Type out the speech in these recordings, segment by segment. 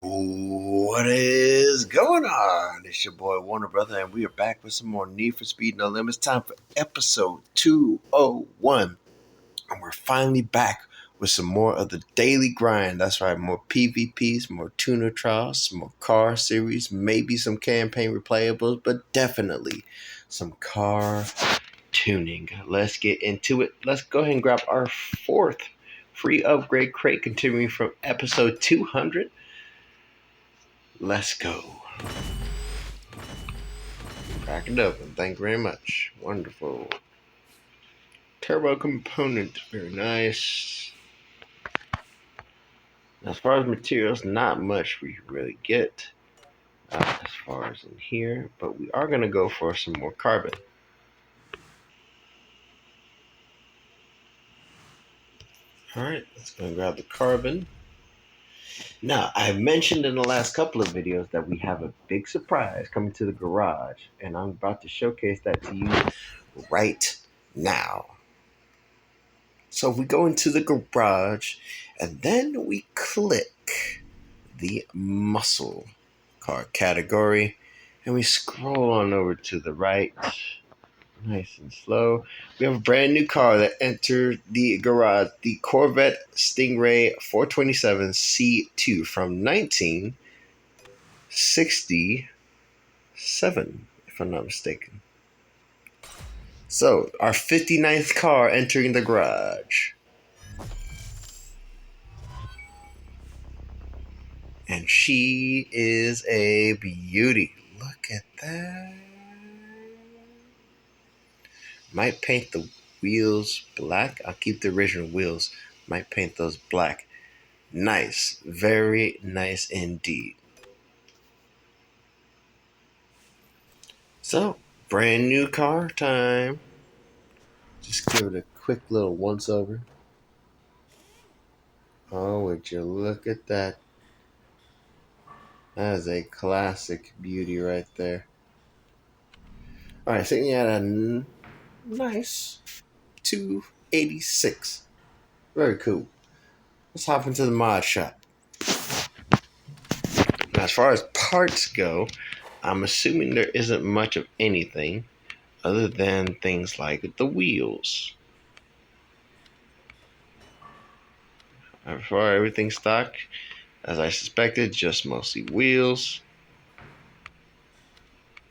What is going on? It's your boy Warner Brother, and we are back with some more Need for Speed No Limits. Time for episode 201. And we're finally back with some more of the daily grind. That's right, more PvPs, more tuner trials, some more car series, maybe some campaign replayables, but definitely some car tuning. Let's get into it. Let's go ahead and grab our fourth free upgrade crate, continuing from episode 200. Let's go. Crack it open. Thank you very much. Wonderful. Turbo component. Very nice. As far as materials, not much we really get as far as in here, but we are going to go for some more carbon. Alright, let's go and grab the carbon. Now, I mentioned in the last couple of videos that we have a big surprise coming to the garage, and I'm about to showcase that to you right now. So we go into the garage, and then we click the muscle car category, and we scroll on over to the right, nice and slow. We have a brand new car that entered the garage, the Corvette Stingray 427 C2 from 1967, if I'm not mistaken. So, our 59th car entering the garage. And she is a beauty. Look at that. Might paint the wheels black. I'll keep the original wheels. Might paint those black. Nice. Very nice indeed. So, brand new car time. Just give it a quick little once over. Oh, would you look at that. That is a classic beauty right there. Alright, so you had a nice 286. Very cool. Let's hop into the mod shop. Now, as far as parts go, I'm assuming there isn't much of anything other than things like the wheels. As far as everything stock, as I suspected, just mostly wheels.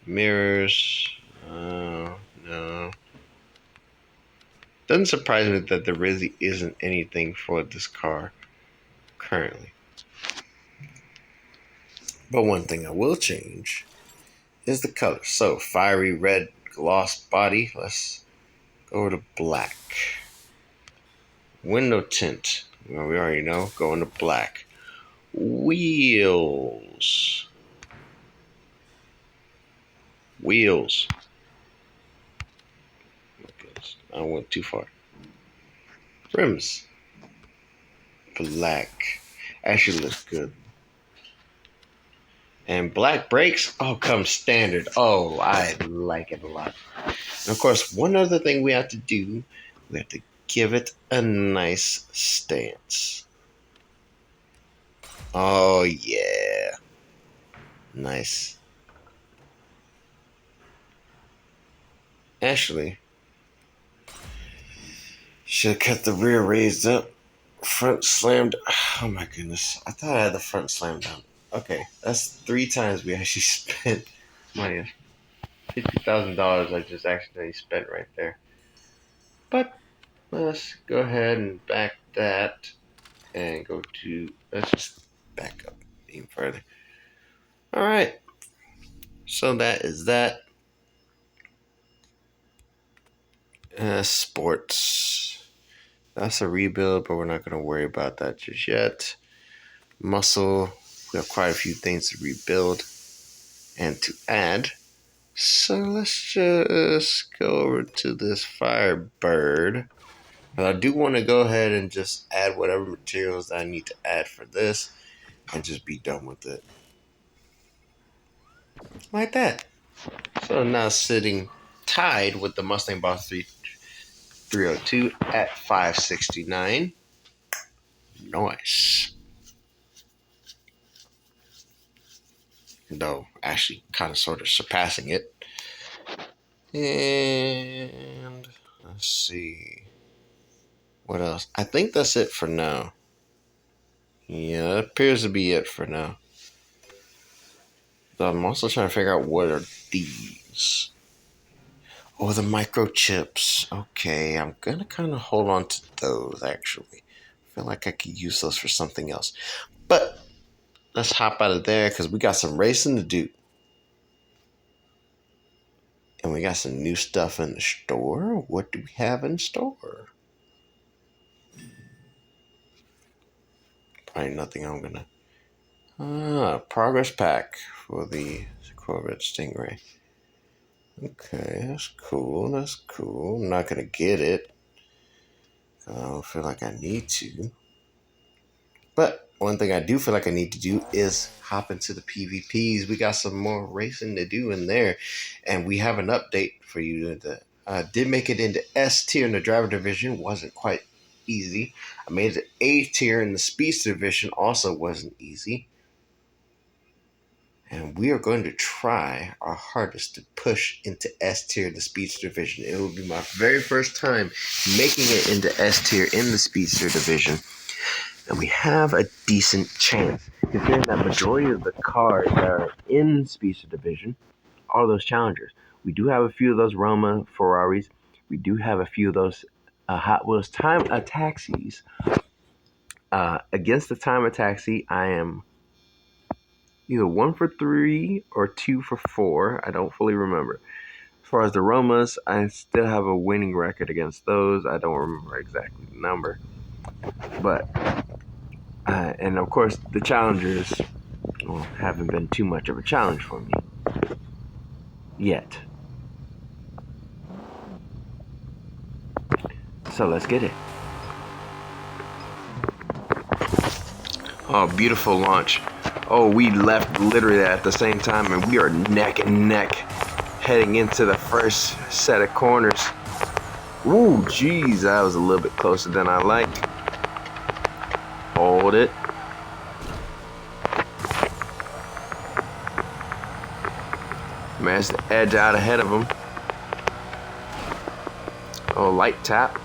Mirrors. No. Doesn't surprise me that there really isn't anything for this car currently. But one thing I will change is the color. So, fiery red gloss body. Let's go to black. Window tint. Well, we already know. Going to black. Wheels. I went too far. Rims. Black. Actually looks good. And black brakes, comes standard. Oh, I like it a lot. And of course, one other thing we have to do, we have to give it a nice stance. Oh, yeah. Nice. Actually, should have kept the rear raised up. Front slammed. Oh my goodness. I thought I had the front slammed down. Okay, that's 3 times we actually spent money. $50,000 I just accidentally spent right there. But let's go ahead and back that and go to, let's just back up even further. Alright, so that is that. Sports. That's a rebuild, but we're not going to worry about that just yet. Muscle, we have quite a few things to rebuild and to add. So let's just go over to this Firebird. But I do want to go ahead and just add whatever materials I need to add for this and just be done with it. Like that. So now sitting tied with the Mustang Boss 302 at 569. Nice. though actually kind of sort of surpassing it. And let's see. What else? I think that's it for now. Yeah, that appears to be it for now. But I'm also trying to figure out what are these. Oh, the microchips. Okay, I'm gonna kind of hold on to those actually. I feel like I could use those for something else. But let's hop out of there because we got some racing to do. And we got some new stuff in the store. What do we have in store? Probably nothing I'm gonna. Progress pack for the Corvette Stingray. Okay, that's cool. That's cool. I'm not gonna get it. I don't feel like I need to. But one thing I do feel like I need to do is hop into the PvPs. We got some more racing to do in there, and we have an update for you. Did make it into S tier in the driver division. Wasn't quite easy. I made it A tier in the speedster division. Also wasn't easy. And we are going to try our hardest to push into S tier in the speedster division. It will be my very first time making it into S tier in the speedster division. And we have a decent chance, considering that majority of the cars that are in speedster division are those challengers. We do have a few of those Roma Ferraris. We do have a few of those Hot Wheels Time Taxis. Against the Time Taxi, I am either 1 for 3 or 2 for 4. I don't fully remember. As far as the Romas, I still have a winning record against those. I don't remember exactly the number. But, and of course, the challengers haven't been too much of a challenge for me. Yet. So let's get it. Oh, beautiful launch. Oh, we left literally at the same time, and we are neck and neck heading into the first set of corners. Ooh, geez, that was a little bit closer than I like. Hold it. Managed to edge out ahead of him. Oh, light tap.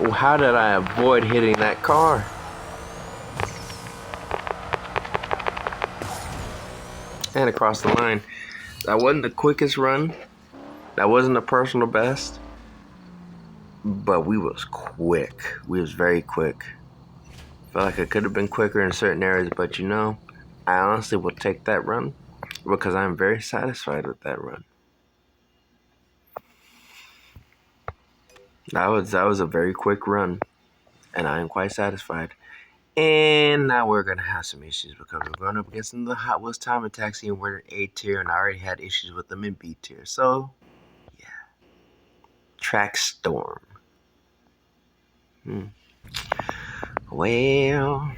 Oh, how did I avoid hitting that car? And across the line. That wasn't the quickest run. That wasn't a personal best. But we was quick. We was very quick. Felt like I could have been quicker in certain areas, but you know, I honestly will take that run because I'm very satisfied with that run. That was a very quick run, and I am quite satisfied. And now we're gonna have some issues because we're going up against the Hot Wheels Time Taxi, and we're in A tier, and I already had issues with them in B tier. So, yeah, track storm. Well,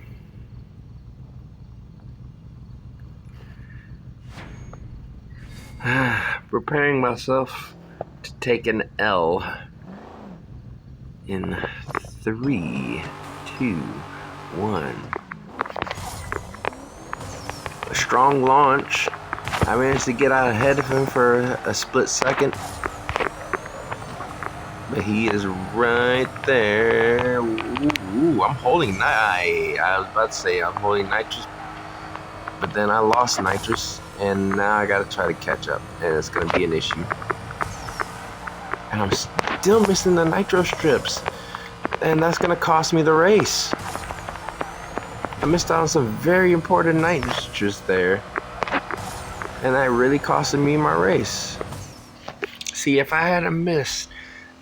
preparing myself to take an L in 3, 2, 1. A strong launch. I managed to get out ahead of him for a split second. But he is right there. Ooh, I'm holding I was about to say I'm holding nitrous. But then I lost nitrous. And now I gotta try to catch up. And it's gonna be an issue. And I'm still missing the nitro strips. And that's gonna cost me the race. I missed out on some very important nitrous there. And that really costed me my race. See, if I had missed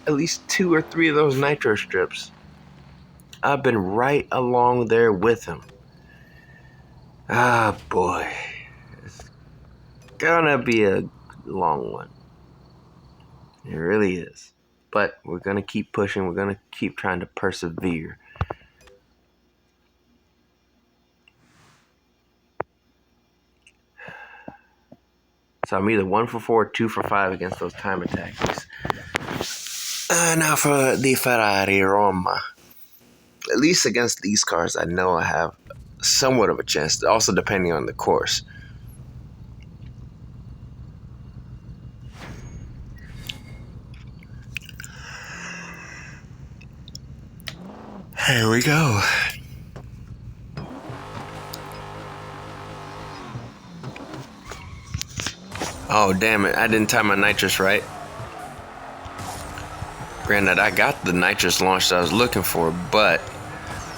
at least 2 or 3 of those nitro strips, I've been right along there with him. Ah, boy. It's gonna be a long one. It really is. But we're gonna keep pushing. We're gonna keep trying to persevere. So I'm either 1 for 4 or 2 for 5 against those time attacks. Now for the Ferrari Roma. At least against these cars, I know I have somewhat of a chance. Also, depending on the course. Here we go. Oh, damn it. I didn't time my nitrous right. Granted, I got the nitrous launch that I was looking for, but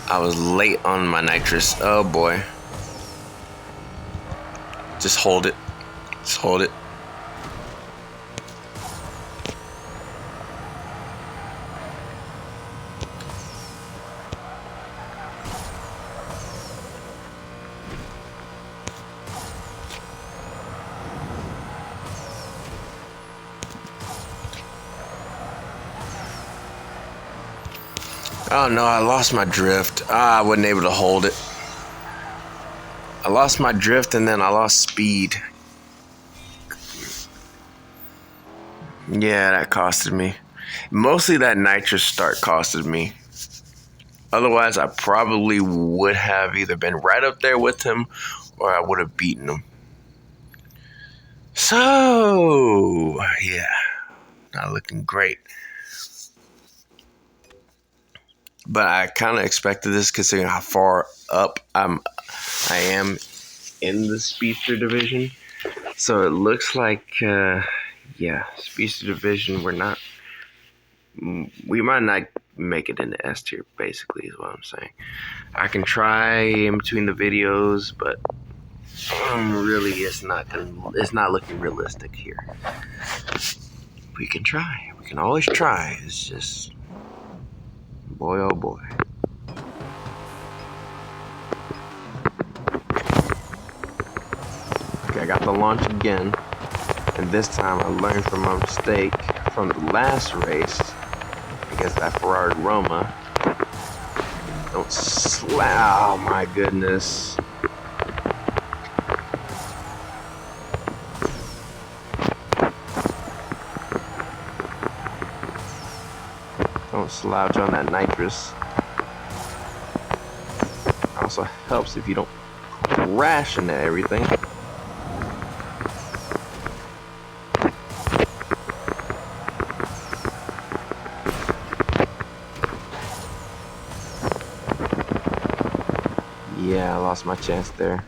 I was late on my nitrous. Oh, boy. Just hold it. Just hold it. Oh no, I lost my drift. I wasn't able to hold it. I lost my drift and then I lost speed. Yeah, that costed me. Mostly that nitrous start costed me. Otherwise, I probably would have either been right up there with him or I would have beaten him. So, yeah, not looking great. But I kind of expected this considering how far up I am in the Speedster division. So it looks like, yeah, Speedster division, we might not make it into S tier, basically, is what I'm saying. I can try in between the videos, but really it's not looking realistic here. We can try. We can always try. It's just, boy, oh boy. Okay, I got the launch again. And this time I learned from my mistake from the last race against that Ferrari Roma. Don't oh my goodness. Don't slouch on that nitrous. Also helps if you don't crash into everything. Yeah, I lost my chance there.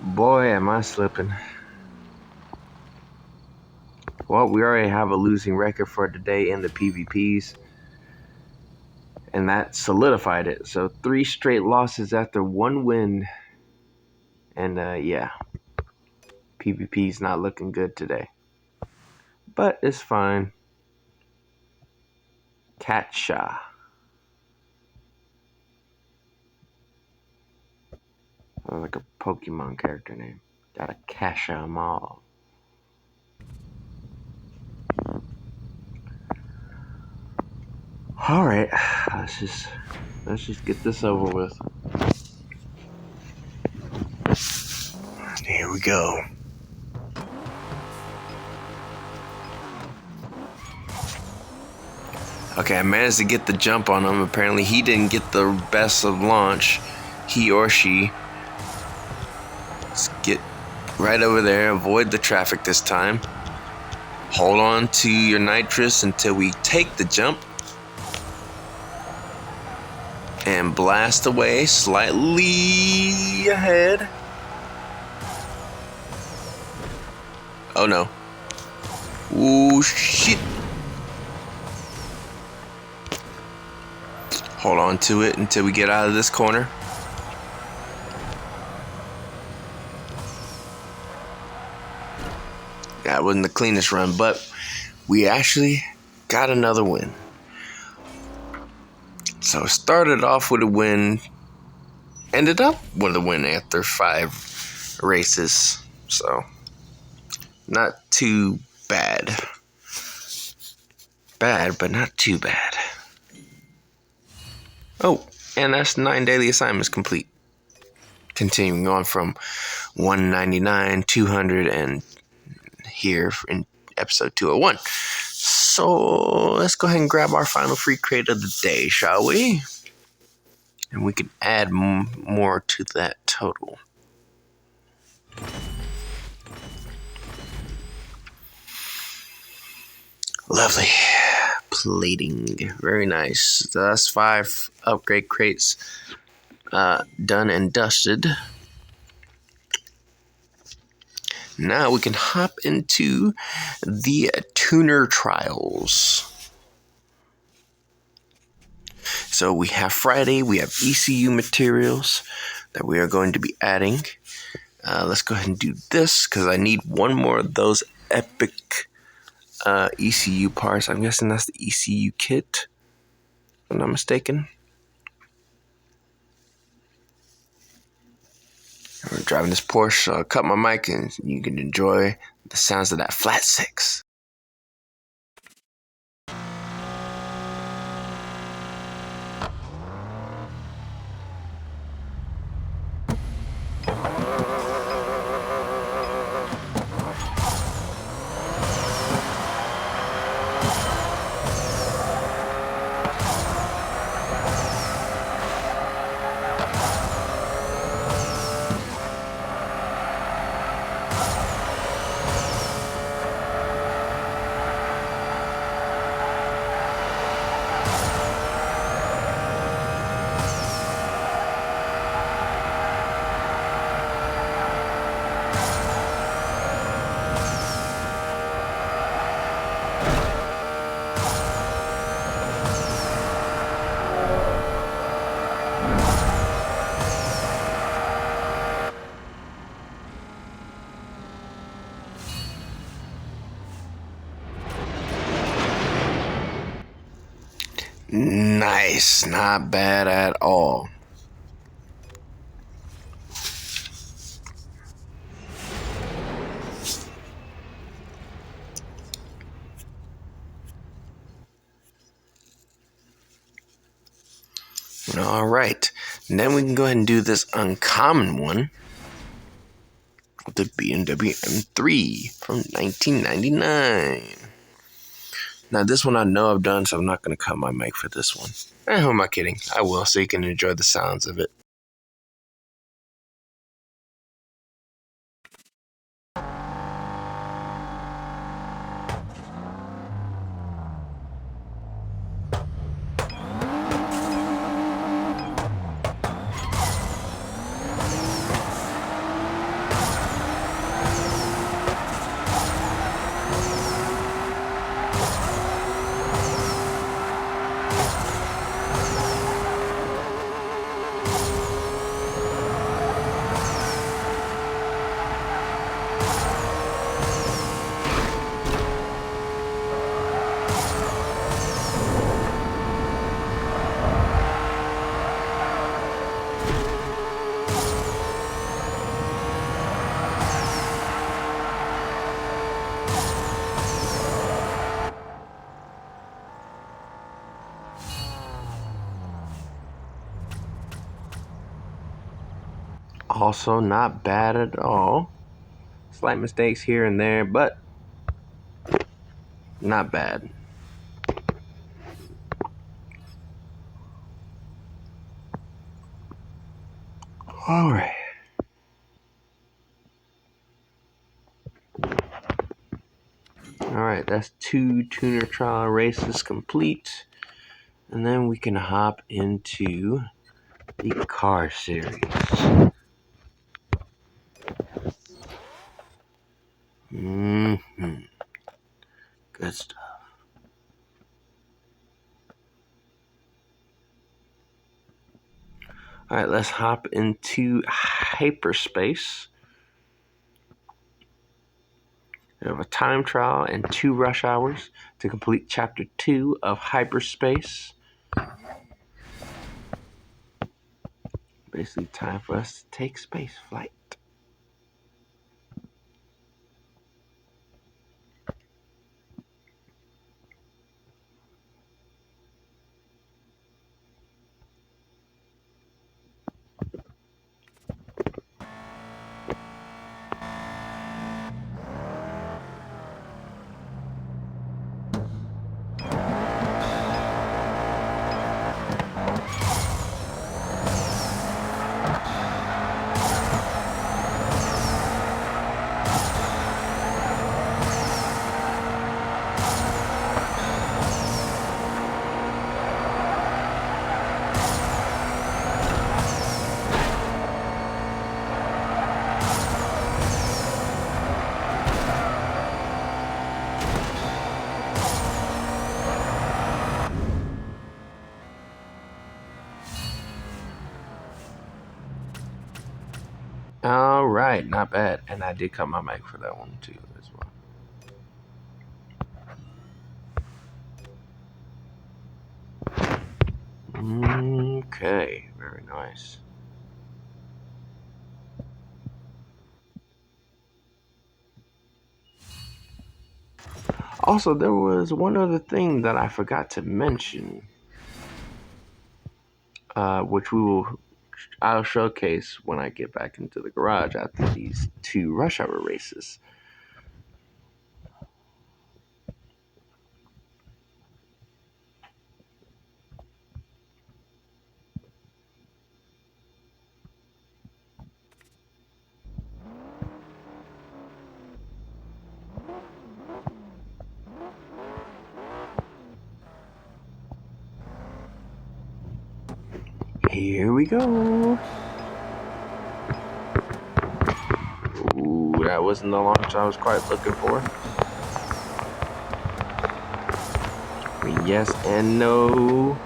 Boy, am I slipping. Well, we already have a losing record for today in the PvPs. And that solidified it. So 3 straight losses after 1 win. And yeah, PvP's not looking good today. But it's fine. Xtra. Like a Pokemon character name. Gotta cash them all. Alright, let's just get this over with. Here we go. Okay, I managed to get the jump on him. Apparently he didn't get the best of launch. He or she. Let's get right over there. Avoid the traffic this time. Hold on to your nitrous until we take the jump. And blast away slightly ahead. Oh no. Ooh, shit. Hold on to it until we get out of this corner. That wasn't the cleanest run, but we actually got another win. So started off with a win, ended up with a win after 5 races. So not too bad. Bad, but not too bad. Oh, and that's 9 daily assignments complete. Continuing on from 199, 200, and here in episode 201. So let's go ahead and grab our final free crate of the day, shall we? And we can add more to that total. Lovely. Plating. Very nice. So that's 5 upgrade crates done and dusted. Now we can hop into the tuner trials. So we have Friday, we have ECU materials that we are going to be adding. Let's go ahead and do this because I need one more of those epic ECU parts. I'm guessing that's the ECU kit, if I'm not mistaken. I'm driving this Porsche, so I'll cut my mic and you can enjoy the sounds of that flat 6. Nice, not bad at all. All right, and then we can go ahead and do this uncommon one with the BMW M3 from 1999. Now this one I know I've done, so I'm not going to cut my mic for this one. Who am I kidding? I will, so you can enjoy the sounds of it. Also not bad at all. Slight mistakes here and there, but not bad. All right. All right, that's 2 tuner trial races complete. And then we can hop into the car series. Good stuff. All right, let's hop into hyperspace. We have a time trial and 2 rush hours to complete chapter 2 of hyperspace. Basically time for us to take space flight. All right, not bad. And I did cut my mic for that one too as well. Okay, very nice. Also, there was one other thing that I forgot to mention, which I'll showcase when I get back into the garage after these 2 rush hour races. Here we go. Ooh, that wasn't the launch I was quite looking for. Yes and no.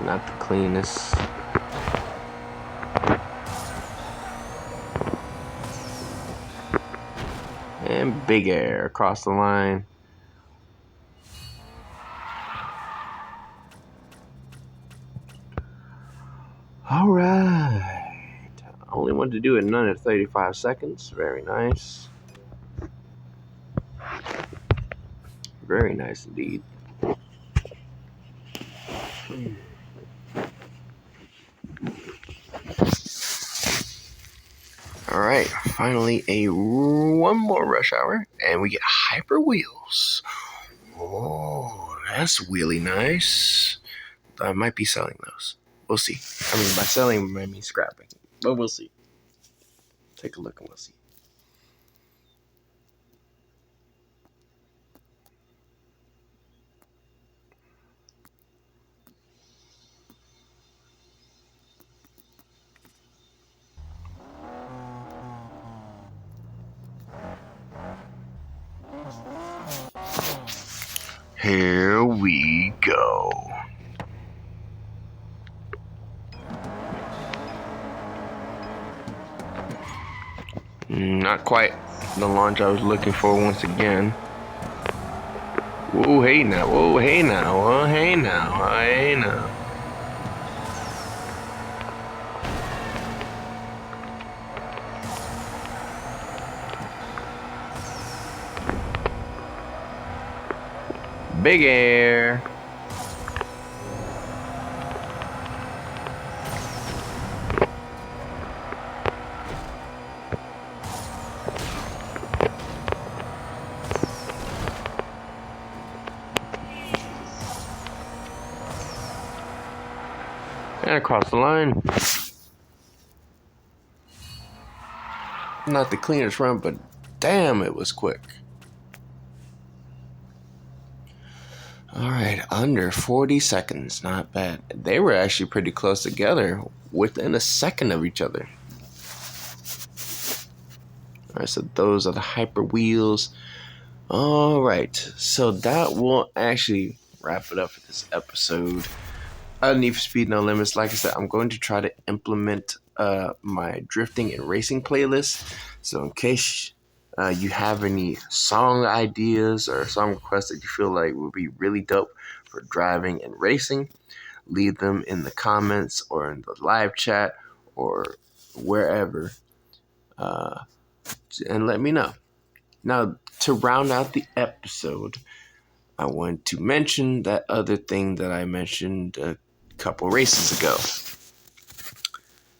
Not the cleanest. And big air across the line. All right. I only wanted to do it in under 35 seconds. Very nice. Very nice indeed. All right, finally one more rush hour, and we get hyper wheels. Oh, that's really nice. I might be selling those. We'll see. I mean, by selling, I mean scrapping, but we'll see. Take a look and we'll see. Here we go. Not quite the launch I was looking for once again. Whoa, hey now, whoa, hey now, oh, hey now, oh, hey now. Big air. And across the line. Not the cleanest run, but damn, it was quick. All right, under 40 seconds. Not bad. They were actually pretty close together, within a second of each other. All right, so those are the hyper wheels. All right, so that will actually wrap it up for this episode. Need for Speed No Limits. Like I said, I'm going to try to implement my drifting and racing playlist. So in case you have any song ideas or song requests that you feel like would be really dope for driving and racing, leave them in the comments or in the live chat or wherever, and let me know. Now, to round out the episode, I want to mention that other thing that I mentioned a couple races ago.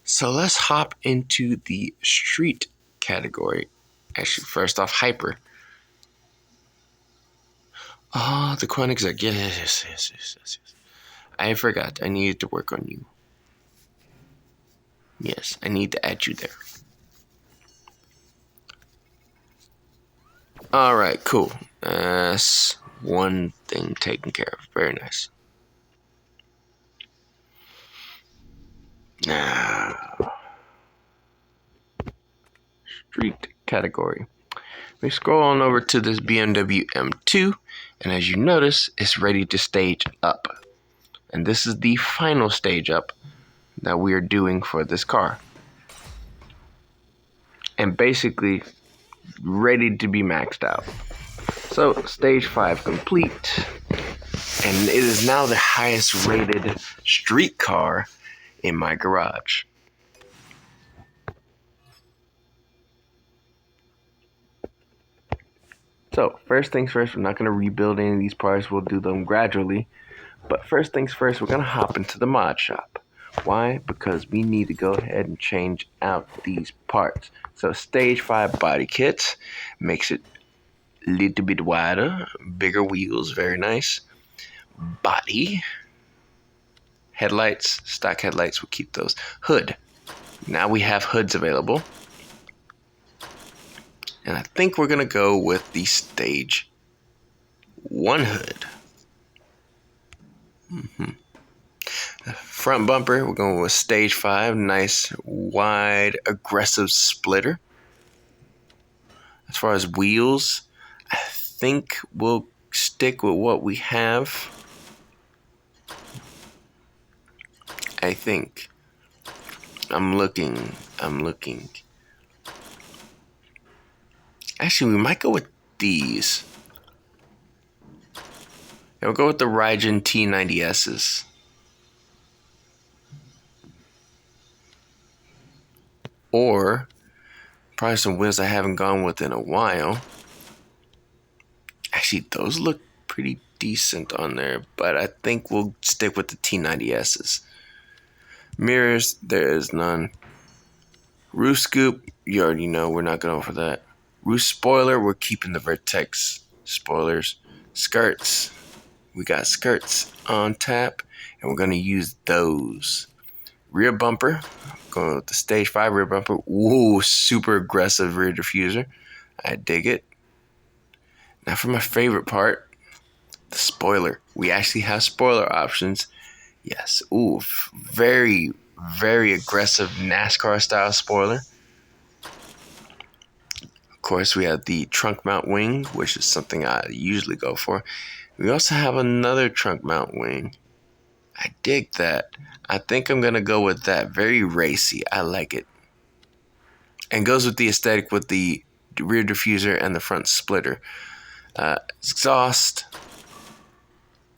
So let's hop into the street category. Actually, first off, hyper. The Koenigsegg. Yes. I forgot. I needed to work on you. Yes, I need to add you there. All right, cool. That's one thing taken care of. Very nice. Now, street category. We scroll on over to this BMW M2, and as you notice, it's ready to stage up. And this is the final stage up that we are doing for this car. And basically ready to be maxed out. So stage 5 complete, and it is now the highest rated street car in my garage. So first things first, we're not going to rebuild any of these parts. We'll do them gradually. But first things first, we're going to hop into the mod shop. Why? Because we need to go ahead and change out these parts. So stage 5 body kits makes it a little bit wider, bigger wheels, very nice. Body, headlights, stock headlights, we'll keep those. Hood, now we have hoods available. And I think we're going to go with the stage 1 hood. Front bumper, we're going with stage 5, nice, wide, aggressive splitter. As far as wheels, I think we'll stick with what we have. I think. I'm looking. Actually, we might go with these. Yeah, we'll go with the Rygen T90Ss. Or probably some wheels I haven't gone with in a while. Actually, those look pretty decent on there, but I think we'll stick with the T90Ss. Mirrors, there is none. Roof scoop, you already know we're not going for that. Roof spoiler, we're keeping the Vertex spoilers. Skirts, we got skirts on tap, and we're going to use those. Rear bumper, going with the stage 5 rear bumper. Ooh, super aggressive rear diffuser. I dig it. Now for my favorite part, the spoiler. We actually have spoiler options. Yes, ooh, very, very aggressive NASCAR style spoiler. Of course, we have the trunk mount wing, which is something I usually go for. We also have another trunk mount wing. I dig that. I think I'm going to go with that. Very racy. I like it. And goes with the aesthetic with the rear diffuser and the front splitter. Exhaust.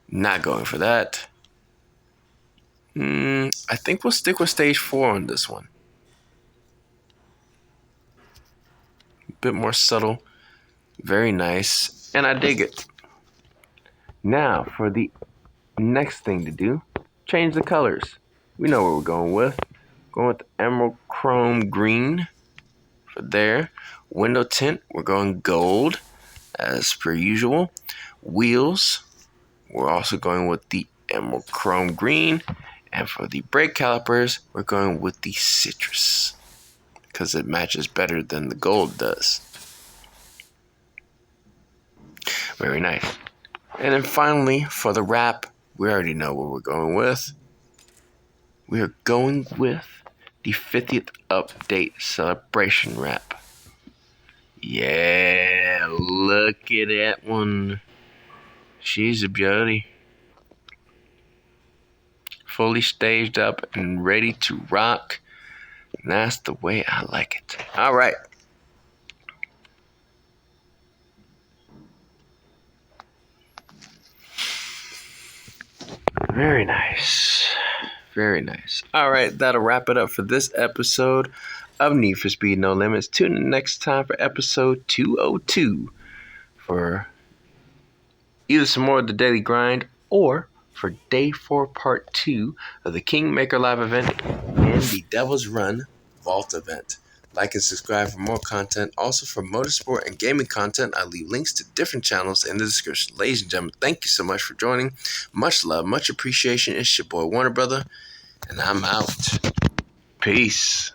Not going for that. I think we'll stick with stage 4 on this one. A bit more subtle. Very nice. And I dig it. Now, for the next thing to do, change the colors. We know what we're going with. Going with the emerald chrome green for there. Window tint, we're going gold as per usual. Wheels, we're also going with the emerald chrome green. And for the brake calipers, we're going with the citrus because it matches better than the gold does. Very nice. And then finally, for the wrap, we already know what we're going with. We are going with the 50th update celebration wrap. Yeah, look at that one. She's a beauty. Fully staged up and ready to rock. And that's the way I like it. All right. Very nice. Very nice. All right, that'll wrap it up for this episode of Need for Speed No Limits. Tune in next time for episode 202 for either some more of the Daily Grind or for Day 4 Part 2 of the Kingmaker Live event and the Devil's Run Vault event. Like and subscribe for more content. Also for motorsport and gaming content, I leave links to different channels in the description. Ladies and gentlemen, thank you so much for joining. Much love, much appreciation. It's your boy Warner Brother, and I'm out. Peace.